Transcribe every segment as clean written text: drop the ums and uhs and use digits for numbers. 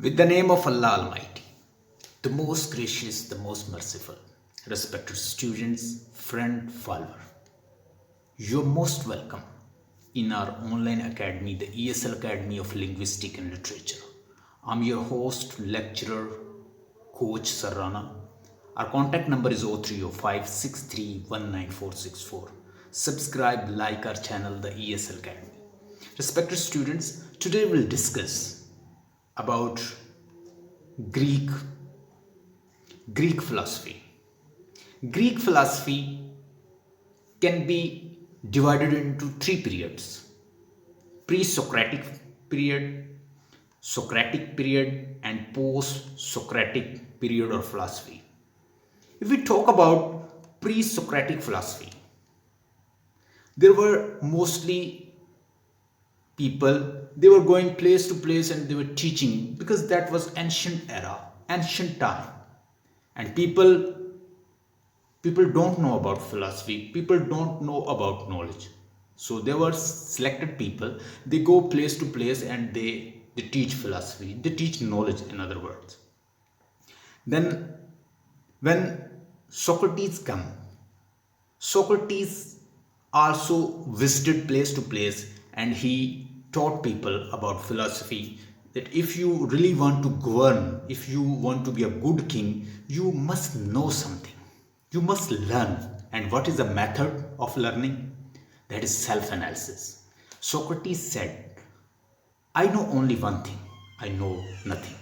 With the name of Allah Almighty, the most gracious, the most merciful, respected students, friend, follower, you're most welcome in our online academy, the ESL Academy of Linguistics and Literature. I'm your host, lecturer, coach Sir Rana. Our contact number is 030563194464. Subscribe, like our channel, the ESL Academy. Respected students, today we'll discuss about Greek philosophy. Greek philosophy can be divided into three periods: pre-Socratic period, Socratic period, and post-Socratic period of philosophy. If we talk about pre-Socratic philosophy, there were mostly people, they were going place to place and they were teaching, because that was ancient era, ancient time, and people don't know about philosophy, people don't know about knowledge. So there were selected people, they go place to place and they teach philosophy, they teach knowledge, in other words. Then when Socrates come, Socrates also visited place to place and he taught people about philosophy, that if you really want to govern, if you want to be a good king, you must know something, you must learn. And what is the method of learning? That is self-analysis. Socrates said, I know only one thing, I know nothing.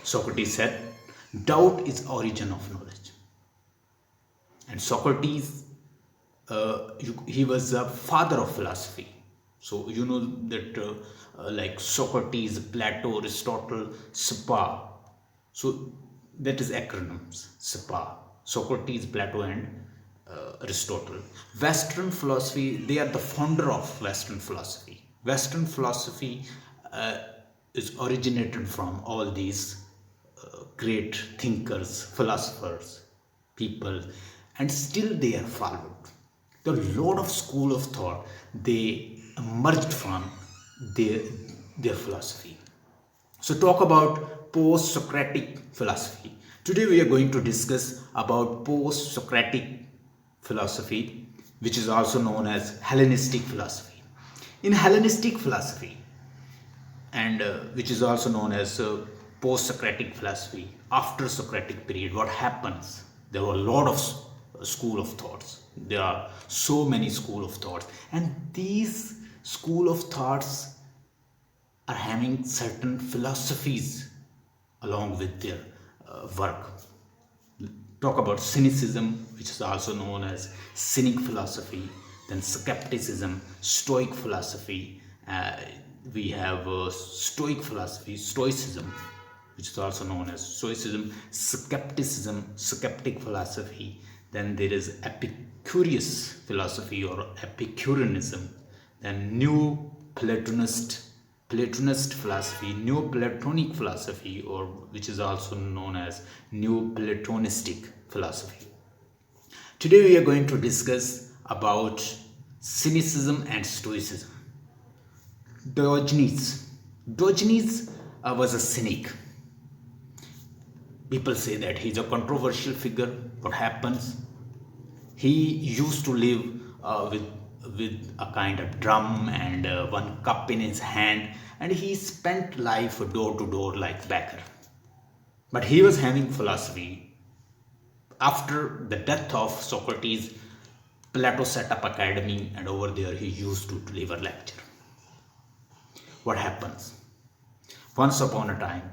Socrates said, doubt is origin of knowledge. And Socrates, he was a father of philosophy. So you know that like Socrates, Plato, Aristotle, SPA. So that is acronyms, SPA. Socrates, Plato, and Aristotle. Western philosophy, they are the founder of Western philosophy. Western philosophy is originated from all these great thinkers, philosophers, people, and still they are followed. The lot of school of thought, they emerged from their philosophy. So talk about post-Socratic philosophy. Today we are going to discuss about post-Socratic philosophy, which is also known as Hellenistic philosophy. In Hellenistic philosophy, and which is also known as post-Socratic philosophy, after Socratic period, what happens? There were a lot of school of thoughts. There are so many school of thoughts, and these school of thoughts are having certain philosophies along with their work. Talk about cynicism, which is also known as cynic philosophy, then skepticism, Stoic philosophy. We have Stoic philosophy, Stoicism, which is also known as Stoicism, skepticism, skeptic philosophy. Then there is Epicurus philosophy or Epicureanism. Then New Platonist philosophy, Neoplatonic philosophy, or which is also known as Neoplatonistic philosophy. Today we are going to discuss about cynicism and Stoicism. Diogenes was a cynic. People say that he's a controversial figure. What happens? He used to live with a kind of drum and one cup in his hand, and he spent life door to door like beggar. But he was having philosophy. After the death of Socrates, Plato set up academy, and over there he used to deliver lecture. What happens? Once upon a time,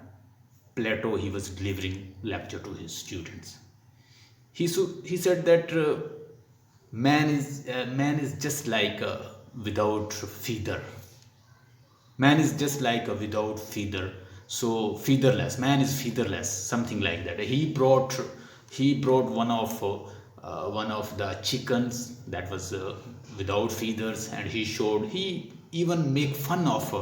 Plato, he was delivering lecture to his students. He said that man is just like a without feather. Man is just like a without feather. So featherless. Man is featherless. Something like that. He brought one of the chickens that was without feathers, and he even make fun of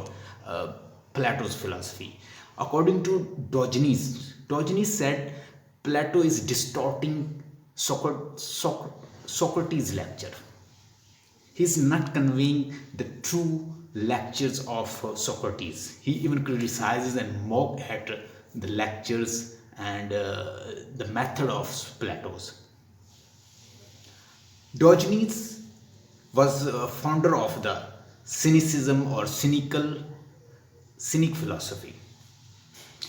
Plato's philosophy. According to Diogenes said Plato is distorting Socrates' lecture. He is not conveying the true lectures of Socrates. He even criticizes and mock at the lectures and the method of Plato's. Diogenes was a founder of the cynicism or cynic philosophy.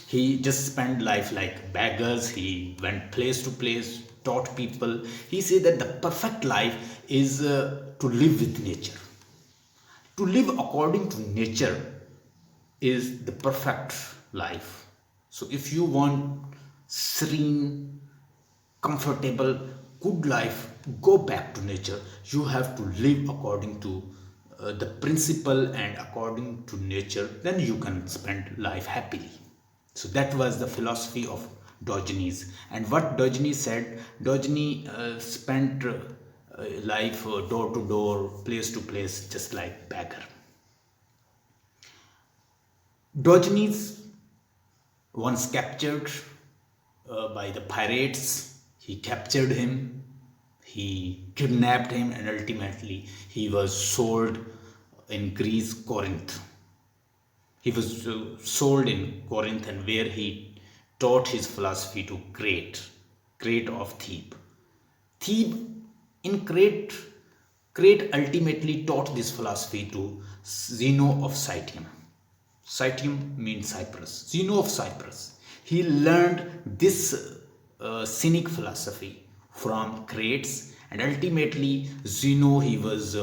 He just spent life like beggars. He went place to place, taught people. He said that the perfect life is to live with nature. To live according to nature is the perfect life. So if you want serene, comfortable, good life, go back to nature. You have to live according to the principle and according to nature. Then you can spend life happily. So that was the philosophy of Diogenes. And what Diogenes said, Diogenes spent life door to door, place to place, just like beggar. Diogenes once captured by the pirates. He captured him, he kidnapped him, and ultimately he was sold in Greece, Corinth. He was sold in Corinth, and where he taught his philosophy to Crete of Thebe. Thebe in Crete ultimately taught this philosophy to Zeno of Citium. Citium means Cyprus. Zeno of Cyprus. He learned this cynic philosophy from Crates, and ultimately Zeno was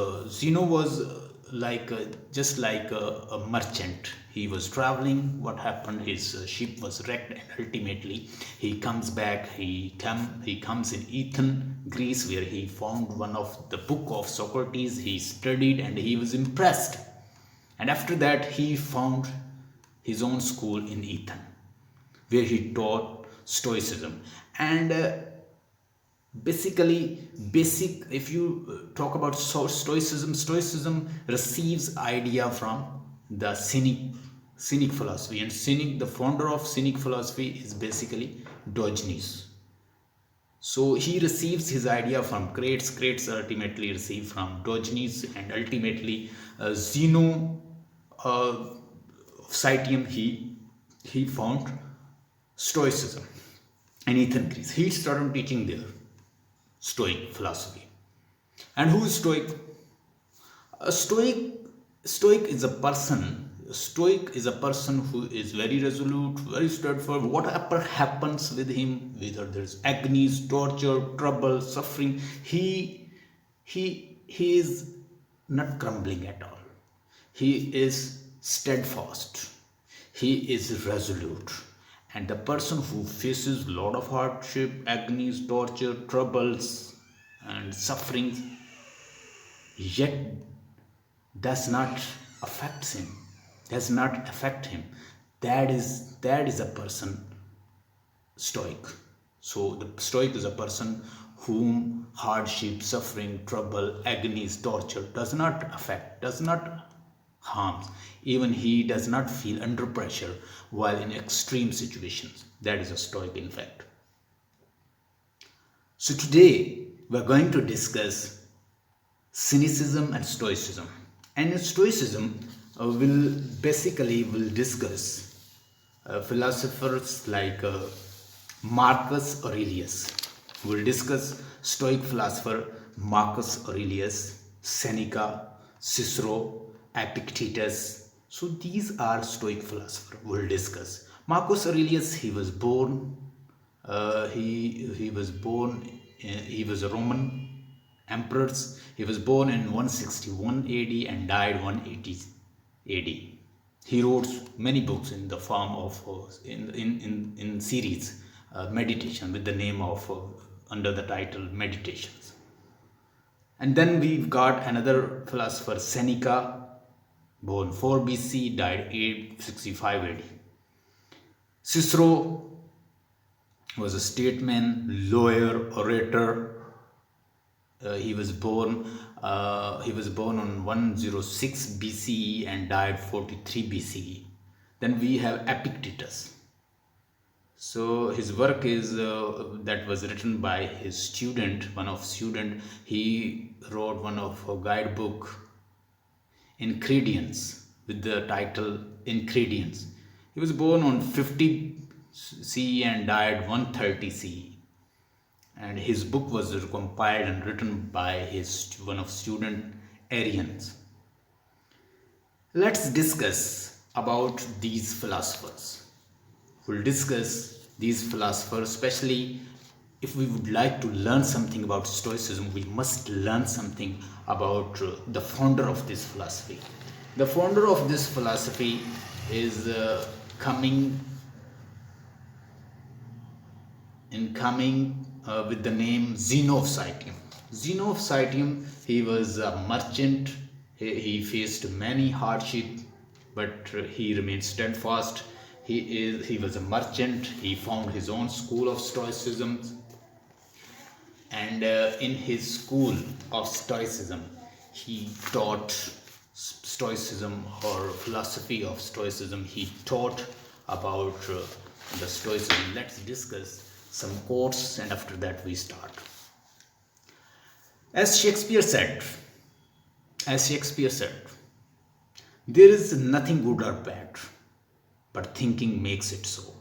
like just like a merchant. He was traveling. What happened? His ship was wrecked, and ultimately he comes back. He comes in Athens, Greece, where he found one of the book of Socrates. He studied, and he was impressed. And after that, he found his own school in Athens, where he taught Stoicism. And basic, if you talk about Stoicism receives idea from the cynic philosophy. And the founder of cynic philosophy is basically Diogenes. So he receives his idea from Crates ultimately receive from Diogenes, and ultimately Zeno of Citium, he found Stoicism in Athens, Greece. He started teaching there Stoic philosophy. And who is Stoic? A Stoic is a person. Stoic is a person who is very resolute, very straightforward. Whatever happens with him, whether there's agonies, torture, trouble, suffering, he is not crumbling at all. He is steadfast. He is resolute. And the person who faces a lot of hardship, agonies, torture, troubles, and sufferings, yet does not affect him, that is a person stoic. So the stoic is a person whom hardship, suffering, trouble, agonies, torture does not affect, does not harm. Even he does not feel under pressure while in extreme situations. That is a stoic, in fact. So today we are going to discuss cynicism and stoicism. And in stoicism, will discuss philosophers like Marcus Aurelius. We'll discuss Stoic philosopher Marcus Aurelius, Seneca, Cicero, Epictetus. So these are Stoic philosophers we'll discuss. Marcus Aurelius, he was born. He was a Roman emperor. He was born in 161 AD and died 180 AD. He wrote many books in the form of in series meditation with the name of under the title Meditations. And then we've got another philosopher, Seneca, born 4 BC, died 865 AD. Cicero was a statesman, lawyer, orator. He was born on 106 BCE and died 43 BCE. Then we have Epictetus. So his work is that was written by his student, He wrote one of a guidebook, Ingredients, with the title Ingredients. He was born on 50 CE and died 130 CE. And his book was compiled and written by one of student Arians. Let's discuss about these philosophers. We'll discuss these philosophers, especially if we would like to learn something about Stoicism, we must learn something about the founder of this philosophy. The founder of this philosophy is coming with the name Zeno of Citium. Zeno of Citium, he was a merchant. He faced many hardships, but he remained steadfast. He was a merchant. He found his own school of Stoicism, and in his school of Stoicism, he taught Stoicism or philosophy of Stoicism. He taught about the Stoicism. Let's discuss some quotes, and after that we start. As Shakespeare said, there is nothing good or bad, but thinking makes it so.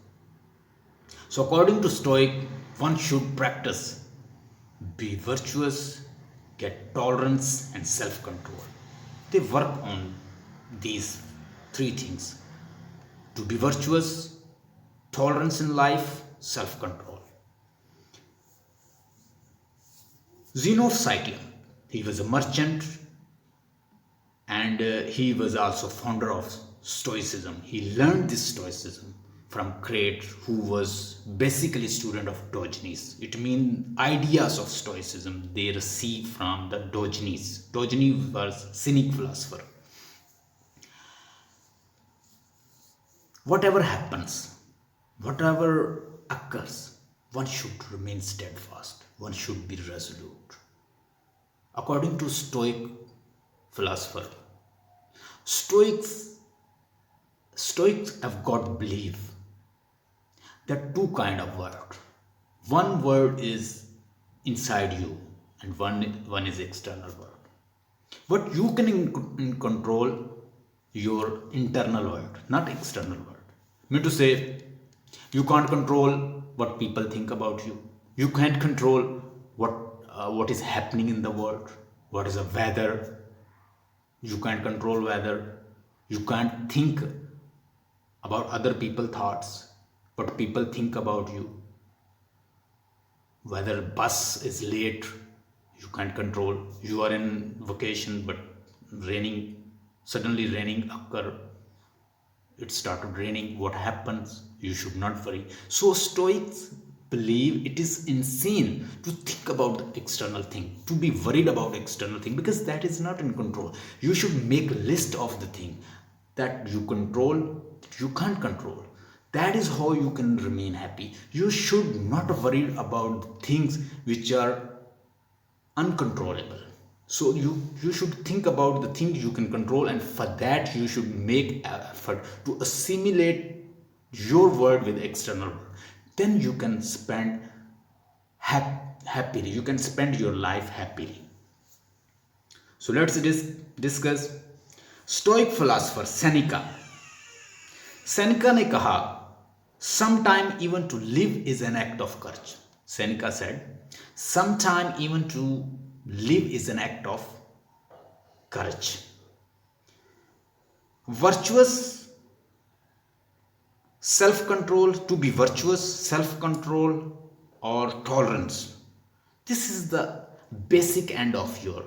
So according to Stoic, one should practice, be virtuous, get tolerance and self-control. They work on these three things: to be virtuous, tolerance in life, self-control. Zeno of Citium, he was a merchant, and he was also founder of Stoicism. He learned this Stoicism from Crete, who was basically a student of Diogenes. It means ideas of Stoicism they received from the Diogenes. Diogenes was a cynic philosopher. Whatever happens, whatever occurs, one should remain steadfast. One should be resolute. According to Stoic philosopher, Stoics have got belief that two kind of word. One word is inside you, and one is external word. But you can control your internal word, not external word. Mean to say, you can't control what people think about you. You can't control what is happening in the world. What is the weather? You can't control weather. You can't think about other people's thoughts, what people think about you. Whether bus is late, you can't control. You are in vacation, but suddenly raining occur. It started raining. What happens? You should not worry. So Stoics believe it is insane to think about the external thing, to be worried about external thing, because that is not in control. You should make a list of the thing that you control, that you can't control. That is how you can remain happy. You should not worry about things which are uncontrollable. So you should think about the things you can control, and for that you should make effort to assimilate your word with external word. Then you can spend happily. You can spend your life happily. So let's discuss Stoic philosopher Seneca. Seneca ने कहा, sometime even to live is an act of courage. Seneca said, sometime even to live is an act of courage. Virtuous self-control, to be virtuous, self-control or tolerance. This is the basic end of your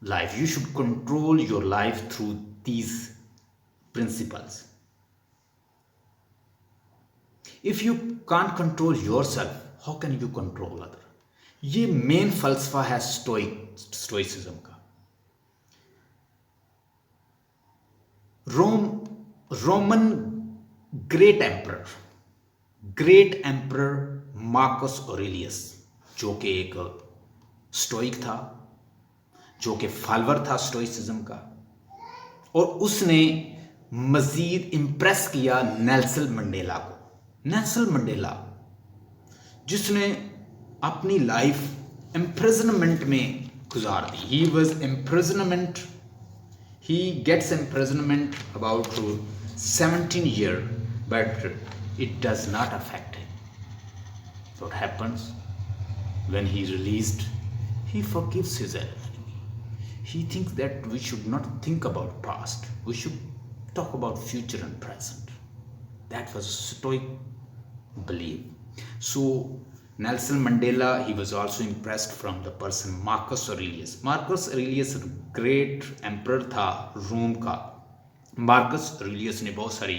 life. You should control your life through these principles. If you can't control yourself, how can you control others? ये main फलसफा है stoicism का. Roman great emperor Marcus Aurelius, जो कि एक stoic था, जो कि follower था स्टोइसिज्म का, और उसने मजीद इम्प्रेस किया नेल्सन मंडेला को. नेल्सन मंडेला जिसने अपनी लाइफ इम्प्रिजनमेंट में गुजार दी. He was imprisonment. He gets imprisonment about 17 years, but it does not affect him. What happens when he released? He forgives his enemy. He thinks that we should not think about past. We should talk about future and present. That was Stoic belief. So Nelson Mandela, he was also impressed from the person Marcus Aurelius. Marcus Aurelius great emperor था रोम का. Marcus Aurelius ने बहुत सारी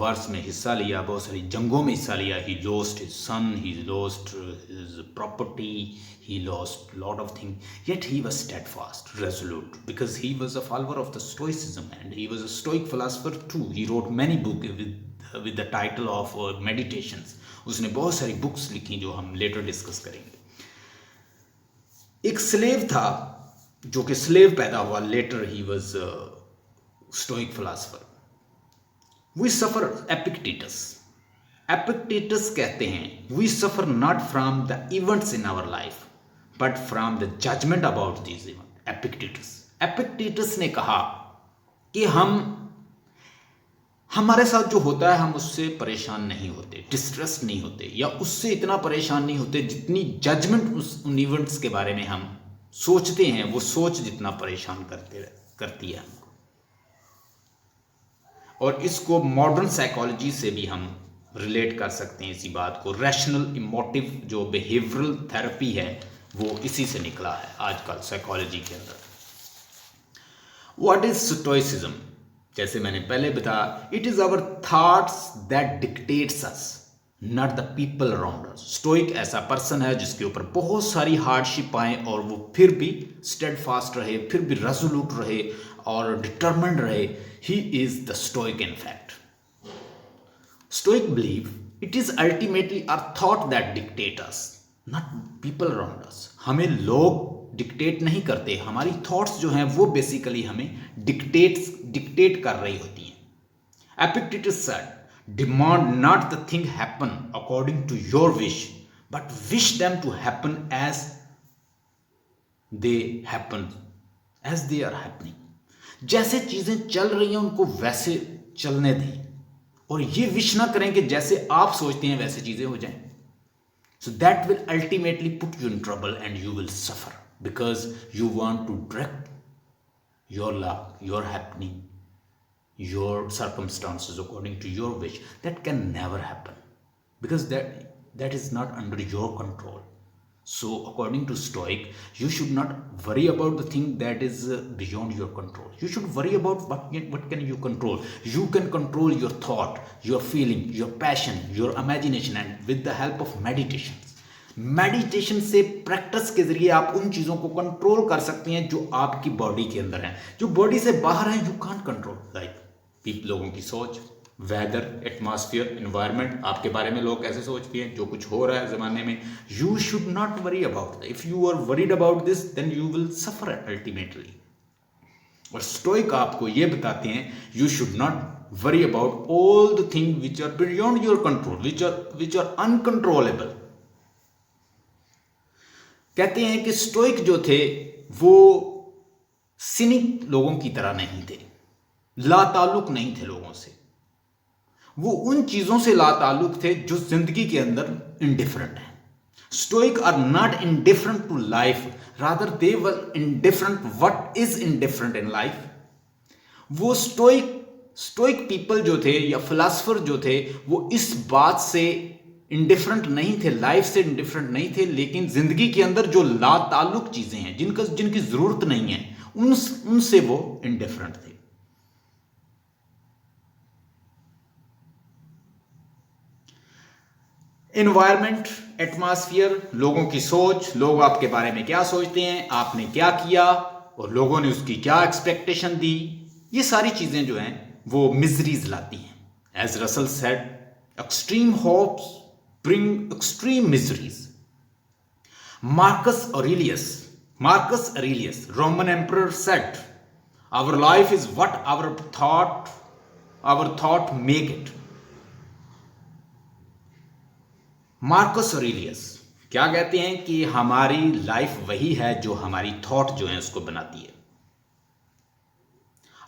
wars में हिस्सा लिया, बहुत सारी जंगों में हिस्सा लिया. He lost his son, he lost his property, he lost lot of thing, yet he was steadfast, resolute, because he was a follower of the stoicism and he was a stoic philosopher too. He wrote many book with the title of Meditations. उसने बहुत सारी books लिखी जो हम letter discuss करेंगे. एक slave था जो कि स्लेव पैदा हुआ, later he was Stoic philosopher. We suffer Epictetus. Epictetus कहते हैं we suffer not from the events in our life but from the judgment about these events. Epictetus ने कहा कि हमारे साथ जो होता है हम उससे परेशान नहीं होते, डिस्ट्रेस नहीं होते, या उससे इतना परेशान नहीं होते जितनी जजमेंट उन इवेंट्स के बारे में हम सोचते हैं, वो सोच जितना परेशान करती है हमको. और इसको मॉडर्न साइकोलॉजी से भी हम रिलेट कर सकते हैं इसी बात को. रैशनल इमोटिव जो बिहेवियरल थेरेपी है वो इसी से निकला है आजकल साइकोलॉजी के अंदर. What is stoicism? जैसे मैंने पहले बताया, it is our thoughts that dictates us, not the people around us. Stoic ऐसा पर्सन है जिसके ऊपर बहुत सारी हार्डशिप आए और वो फिर भी स्टेडफास्ट रहे, फिर भी रेजोल्यूट रहे और डिटरमिन्ड रहे. He is the Stoic in fact. Stoic belief, it is ultimately our thought that dictate us, not people around us. हमें लोग डिक्टेट नहीं करते, हमारी थॉट्स जो हैं वो बेसिकली हमें डिक्टेट कर रही होती हैं. Epictetus said, demand not the thing happen according to your wish, but wish them to happen as they happen, as they are happening. जैसे चीजें चल रही हैं उनको वैसे चलने दें और ये विश ना करें कि जैसे आप सोचते हैं वैसे चीजें हो जाएं. So that will ultimately put you in trouble and you will suffer because you want to direct your luck, your happening, your circumstances according to your wish. That can never happen because that is not under your control. So according to Stoic, you should not worry about the thing that is beyond your control. You should worry about what can you control. You can control your thought, your feeling, your passion, your imagination, and with the help of meditations. Meditation से practice के जरिए आप उन चीज़ों को control कर सकते हैं जो आपकी बॉडी के अंदर हैं. जो बॉडी से बाहर हैं यू कांट कंट्रोल. लाइक लोगों की सोच, वेदर, एटमॉस्फेयर, एनवायरनमेंट, आपके बारे में लोग कैसे सोचते हैं, जो कुछ हो रहा है ज़माने में. You should not worry about. If you are worried about this then you will suffer ultimately. और स्टोइक आपको ये बताते हैं you should not worry about all the thing which are beyond your control, which are uncontrollable. कहते हैं कि stoic जो थे वो सिनिक लोगों की तरह नहीं थे, लाताल्लुक नहीं थे लोगों से. वो उन चीजों से लाताल्लुक थे जो जिंदगी के अंदर इनडिफरेंट हैं. Stoic are not indifferent to life, rather they were indifferent what is indifferent in life. वो स्टोइक पीपल जो थे या फिलोसोफर जो थे वो इस बात से इनडिफरेंट नहीं थे, लाइफ से इनडिफरेंट नहीं थे, लेकिन जिंदगी के अंदर जो लाताल्लुक चीजें हैं जिनकी जरूरत नहीं है उनसे वो इनडिफरेंट थे. एनवायरमेंट, एटमॉस्फेयर, लोगों की सोच, लोग आपके बारे में क्या सोचते हैं, आपने क्या किया और लोगों ने उसकी क्या एक्सपेक्टेशन दी, ये सारी चीजें जो हैं वो मिजरीज लाती हैं. As Russell said, extreme hopes bring extreme miseries. Marcus Aurelius, Roman emperor said, our life is what our thought make it. Marcus Aurelius क्या कहते हैं कि हमारी लाइफ वही है जो हमारी थॉट जो है उसको बनाती है.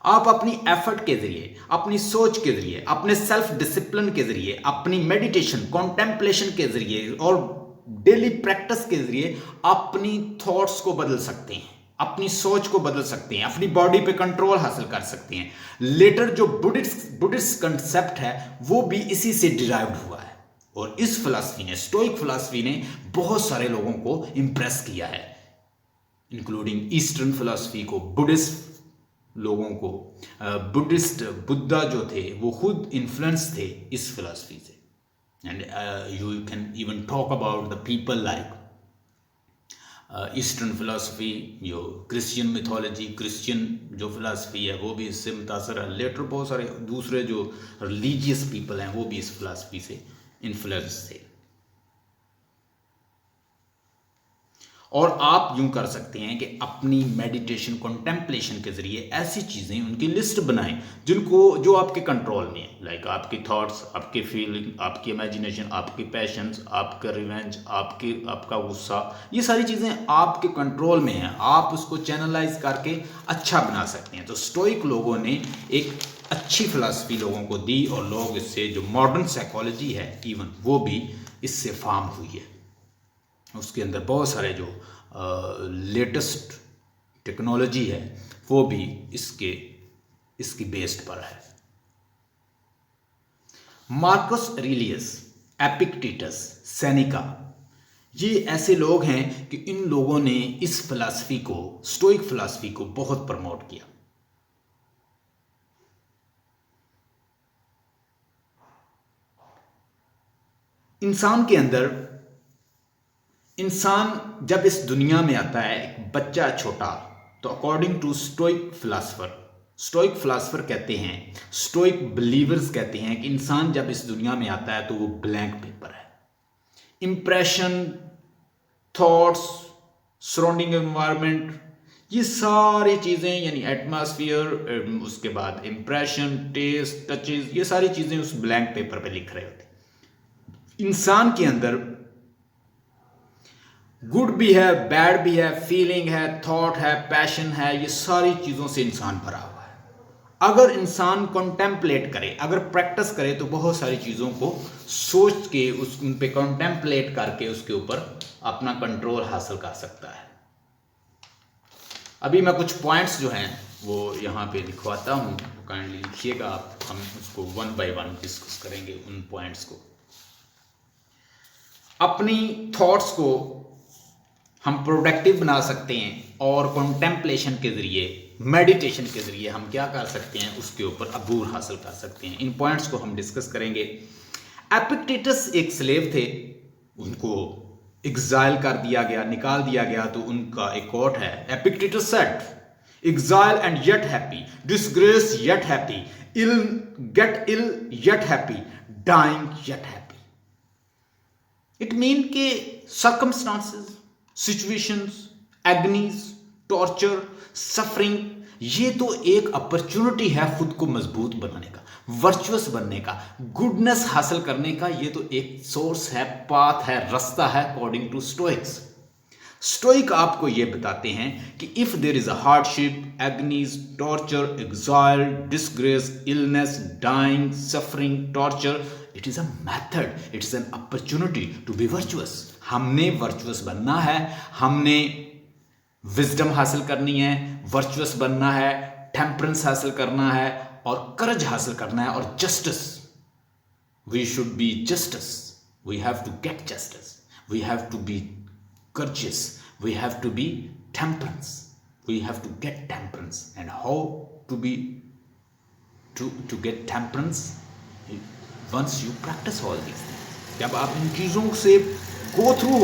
आप अपनी एफर्ट के जरिए, अपनी सोच के जरिए, अपने सेल्फ डिसिप्लिन के जरिए, अपनी मेडिटेशन, कॉन्टेम्पलेशन के जरिए और डेली प्रैक्टिस के जरिए अपनी थॉट्स को बदल सकते हैं, अपनी सोच को बदल सकते हैं, अपनी बॉडी पे कंट्रोल हासिल कर सकते हैं। लेटर जो बुद्धिस्ट कंसेप्ट है वो भी इसी से डिराइव्ड हुआ है और इस फिलॉसफी ने, स्टोइक फिलॉसफी ने बहुत सारे लोगों को इंप्रेस किया है, इंक्लूडिंग ईस्टर्न फिलॉसफी को, बुद्धिस्ट लोगों को। बुद्धिस्ट बुद्धा जो थे वो खुद इन्फ्लुएंस थे इस फिलॉसफी से। And you can even talk about the people like eastern philosophy, जो क्रिश्चियन मिथोलॉजी, क्रिश्चियन जो फिलॉसफी है वो भी इससे मुतासर है। लेटर बहुत सारे दूसरे जो रिलीजियस पीपल हैं वो भी इस फिलॉसफी से इन्फ्लुएंस थे। और आप यूं कर सकते हैं कि अपनी मेडिटेशन, कॉन्टेम्पलेशन के जरिए ऐसी चीज़ें, उनकी लिस्ट बनाएं जो आपके कंट्रोल में है, लाइक आपकी थॉट्स, आपकी फीलिंग, आपकी इमेजिनेशन, आपकी पैशंस, आपका रिवेंज, आपका गुस्सा, ये सारी चीज़ें आपके कंट्रोल में हैं। आप उसको चैनलाइज करके अच्छा बना सकते हैं। तो स्टोइक लोगों ने एक अच्छी फिलॉसफी लोगों को दी और लोग इससे, जो मॉडर्न साइकोलॉजी है इवन, वो भी इससे फॉर्म हुई है। उसके अंदर बहुत सारे जो लेटेस्ट टेक्नोलॉजी है वो भी इसकी बेस्ड पर है। मार्कस ऑरेलियस, एपिक्टेटस, सेनेका, ये ऐसे लोग हैं कि इन लोगों ने इस फिलॉसफी को, स्टोइक फिलॉसफी को बहुत प्रमोट किया। इंसान जब इस दुनिया में आता है, एक बच्चा छोटा, तो अकॉर्डिंग टू स्टोइक फिलासफर कहते हैं, स्टोइक बिलीवर्स कहते हैं कि इंसान जब इस दुनिया में आता है तो वो ब्लैंक पेपर है। इंप्रेशन, थॉट्स, सराउंडिंग एनवायरनमेंट, ये सारी चीज़ें, यानी एटमॉस्फेयर, उसके बाद इंप्रेशन, टेस्ट, टचेस, ये सारी चीज़ें उस ब्लैंक पेपर पे लिख रहे होते। इंसान के अंदर गुड भी है, बैड भी है, फीलिंग है, थॉट है, पैशन है, ये सारी चीज़ों से इंसान भरा हुआ है। अगर इंसान कॉन्टेम्पलेट करे, अगर प्रैक्टिस करे, तो बहुत सारी चीज़ों को सोच के, उन पे कॉन्टेम्पलेट करके उसके ऊपर अपना कंट्रोल हासिल कर सकता है। अभी मैं कुछ पॉइंट्स जो हैं वो यहाँ पे लिखवाता हूँ, काइंडली लिखिएगा आप, हम उसको वन बाय वन डिस्कस करेंगे उन पॉइंट्स को। अपनी थॉट्स को हम प्रोडक्टिव बना सकते हैं और कॉन्टेम्पलेशन के ज़रिए, मेडिटेशन के ज़रिए हम क्या कर सकते हैं, उसके ऊपर अबूर हासिल कर सकते हैं। इन पॉइंट्स को हम डिस्कस करेंगे। एपिक्टेटस एक स्लेव थे, उनको एग्जाइल कर दिया गया, निकाल दिया गया, तो उनका एक कोट है, Epictetus said, exile and yet happy, disgrace yet happy, ill get ill yet happy, dying yet happy. It mean के circumstances, situations, agonies, torture, suffering, ये तो एक अपॉर्चुनिटी है खुद को मजबूत बनाने का, वर्चुअस बनने का, गुडनेस हासिल करने का। ये तो एक सोर्स है, पाथ है, रास्ता है अकॉर्डिंग टू स्टोइक्स। स्टोइक आपको ये बताते हैं कि if there is a hardship, agonies, torture, exile, disgrace, illness, dying, suffering, torture, it is a method, it is an opportunity to be virtuous. हमने वर्चुअस बनना है, हमने विजडम हासिल करनी है, वर्चुअस बनना है, टेम्परेंस हासिल करना है और करेज हासिल करना है और justice. We should be justice, we have to get justice, we have to be courteous, we have to be temperance, we have to get temperance. And how to be to get temperance? Once you practice all these things, जब आप इन चीज़ों से go through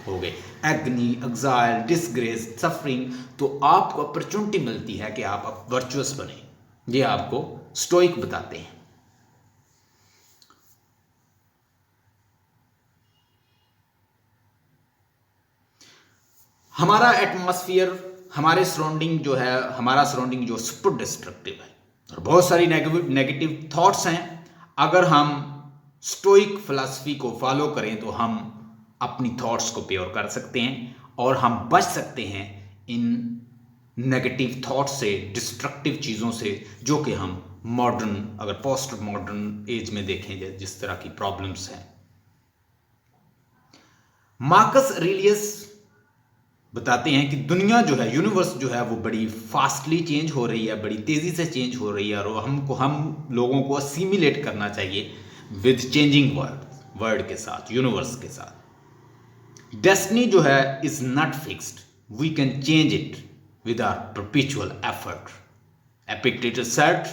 हो गए, एग्नी, exile, disgrace, suffering, तो आपको opportunity मिलती है कि आप वर्चुअस बने। ये आपको स्टोइक बताते हैं। हमारा एटमॉस्फेयर, हमारे सराउंडिंग जो है, हमारा सराउंडिंग जो सुपर डिस्ट्रक्टिव है और बहुत सारी नेगेटिव थॉट्स हैं। अगर हम स्टोइक फिलॉसफी को फॉलो करें तो हम अपनी थॉट्स को प्योर कर सकते हैं और हम बच सकते हैं इन नेगेटिव थॉट से, डिस्ट्रक्टिव चीज़ों से, जो कि हम मॉडर्न, अगर पोस्ट मॉडर्न एज में देखें जिस तरह की प्रॉब्लम्स हैं। मार्कस ऑरेलियस बताते हैं कि दुनिया जो है, यूनिवर्स जो है, वो बड़ी फास्टली चेंज हो रही है, बड़ी तेज़ी से चेंज हो रही है, और हम लोगों को असीमिलेट करना चाहिए विद चेंजिंग वर्ल्ड के साथ, यूनिवर्स के साथ। डेस्टिनी जो है is not fixed, we can change it with our perpetual effort. Epictetus said,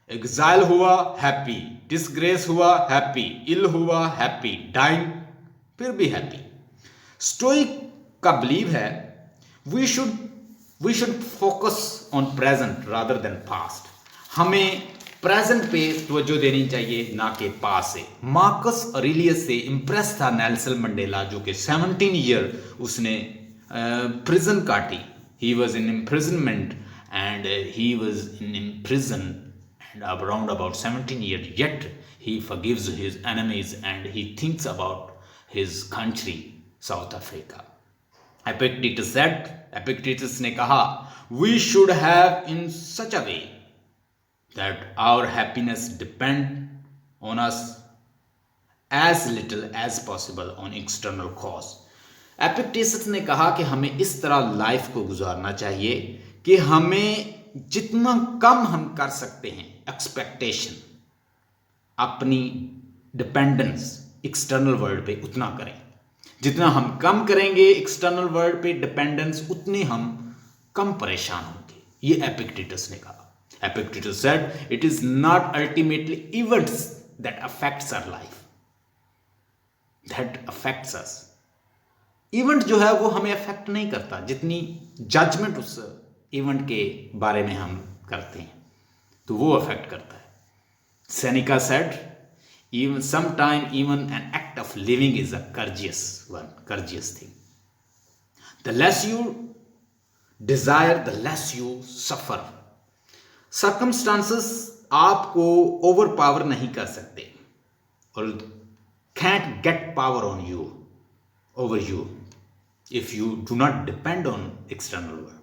exile हुआ हैप्पी, डिसग्रेस हुआ हैप्पी, इल हुआ हैप्पी, डाइंग फिर भी हैप्पी। स्टोइक का बिलीव है we should focus on present rather than past. हमें present पे तवज्जो देनी चाहिए, ना कि पास से। मार्कस ऑरेलियस से इम्प्रेस था नेल्सन मंडेला, जो कि 17 ईयर उसने प्रिजन काटी। He was in imprisonment and he was in prison and around about 17 years, yet he forgives his enemies and he thinks about his country, South Africa. Epictetus ने कहा, we should have in such a way that our happiness depend on us as little as possible on external cause. Epictetus ने कहा कि हमें इस तरह life को गुजारना चाहिए कि हमें जितना कम हम कर सकते हैं एक्सपेक्टेशन, अपनी डिपेंडेंस एक्सटर्नल वर्ल्ड पे, उतना करें। जितना हम कम करेंगे एक्सटर्नल वर्ल्ड पे डिपेंडेंस, उतने हम कम परेशान होंगे। ये एपिक्टेटस ने कहा। Epictetus said it is not ultimately events that affects our life, that affects us. Event जो है वो हमें अफेक्ट नहीं करता, जितनी जजमेंट उस इवेंट के बारे में हम करते हैं तो वो अफेक्ट करता है। Seneca said, even sometime even an act of living is a courteous thing. The less you desire, the less you suffer. Circumstances आपको ओवरपावर नहीं कर सकते और can't get power on you, over you, if you do not depend on external world.